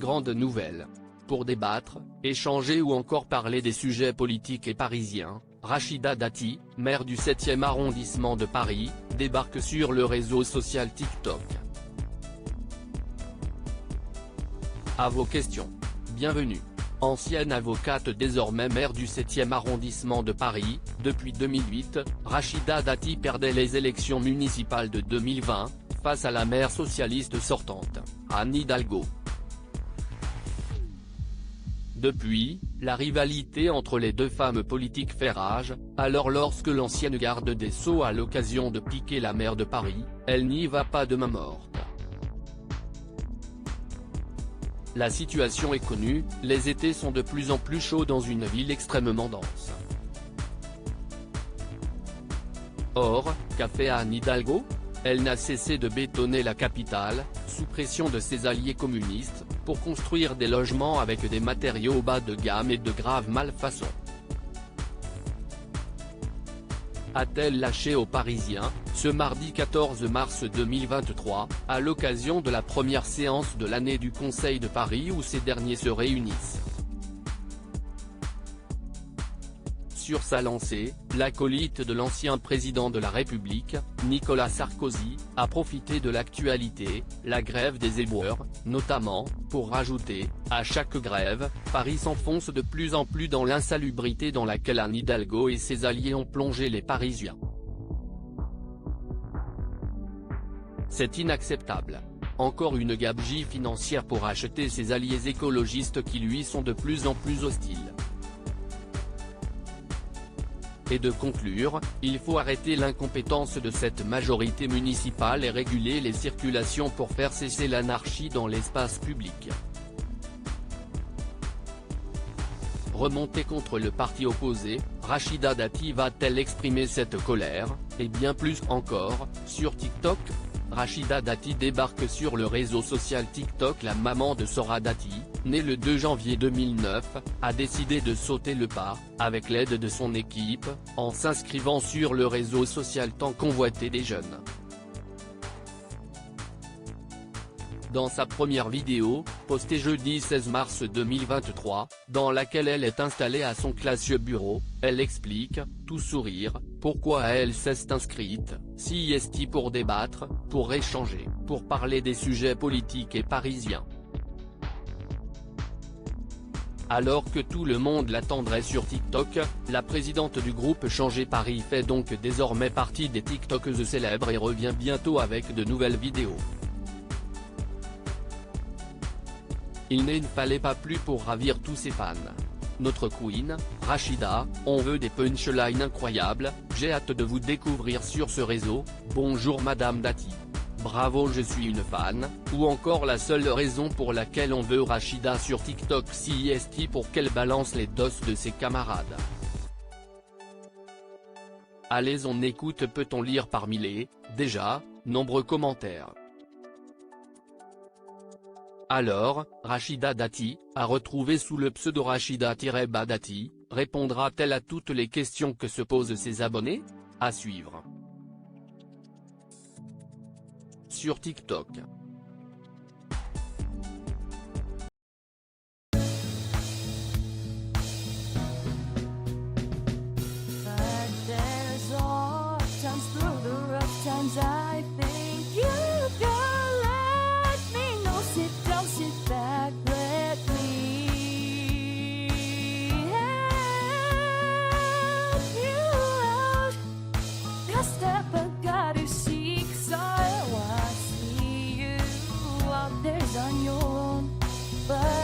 grandes nouvelles. Pour débattre, échanger ou encore parler des sujets politiques et parisiens, Rachida Dati, maire du 7e arrondissement de Paris, débarque sur le réseau social TikTok. À vos questions. Bienvenue. Ancienne avocate désormais maire du 7e arrondissement de Paris, depuis 2008, Rachida Dati perdait les élections municipales de 2020, face à la maire socialiste sortante, Anne Hidalgo. Depuis, la rivalité entre les deux femmes politiques fait rage, alors lorsque l'ancienne garde des Sceaux a l'occasion de piquer la maire de Paris, elle n'y va pas de main morte. La situation est connue, les étés sont de plus en plus chauds dans une ville extrêmement dense. Or, qu'a fait Anne Hidalgo ? Elle n'a cessé de bétonner la capitale, sous pression de ses alliés communistes, pour construire des logements avec des matériaux bas de gamme et de graves malfaçons. A-t-elle lâché aux Parisiens, ce mardi 14 mars 2023, à l'occasion de la première séance de l'année du Conseil de Paris où ces derniers se réunissent. Sur sa lancée, l'acolyte de l'ancien président de la République, Nicolas Sarkozy, a profité de l'actualité, la grève des éboueurs, notamment, pour rajouter, à chaque grève, Paris s'enfonce de plus en plus dans l'insalubrité dans laquelle Anne Hidalgo et ses alliés ont plongé les Parisiens. C'est inacceptable. Encore une gabegie financière pour acheter ses alliés écologistes qui lui sont de plus en plus hostiles. Et de conclure, il faut arrêter l'incompétence de cette majorité municipale et réguler les circulations pour faire cesser l'anarchie dans l'espace public. Remontée contre le parti opposé, Rachida Dati va-t-elle exprimer cette colère, et bien plus encore, sur TikTok ? Rachida Dati débarque sur le réseau social TikTok. La maman de Sora Dati, née le 2 janvier 2009, a décidé de sauter le pas, avec l'aide de son équipe, en s'inscrivant sur le réseau social tant convoité des jeunes. Dans sa première vidéo, postée jeudi 16 mars 2023, dans laquelle elle est installée à son classieux bureau, elle explique, tout sourire, pourquoi elle s'est inscrite, si est pour débattre, pour échanger, pour parler des sujets politiques et parisiens. Alors que tout le monde l'attendrait sur TikTok, la présidente du groupe Changer Paris fait donc désormais partie des TikTokeuses célèbres et revient bientôt avec de nouvelles vidéos. Il ne fallait pas plus pour ravir tous ses fans. Notre queen, Rachida, on veut des punchlines incroyables, j'ai hâte de vous découvrir sur ce réseau, bonjour Madame Dati. Bravo, je suis une fan, ou encore la seule raison pour laquelle on veut Rachida sur TikTok si est pour qu'elle balance les doses de ses camarades. Allez, on écoute. Peut-on lire parmi les, déjà, nombreux commentaires. Alors, Rachida Dati, à retrouver sous le pseudo Rachida-Dati, répondra-t-elle à toutes les questions que se posent ses abonnés ? À suivre. Sur TikTok. On your own, but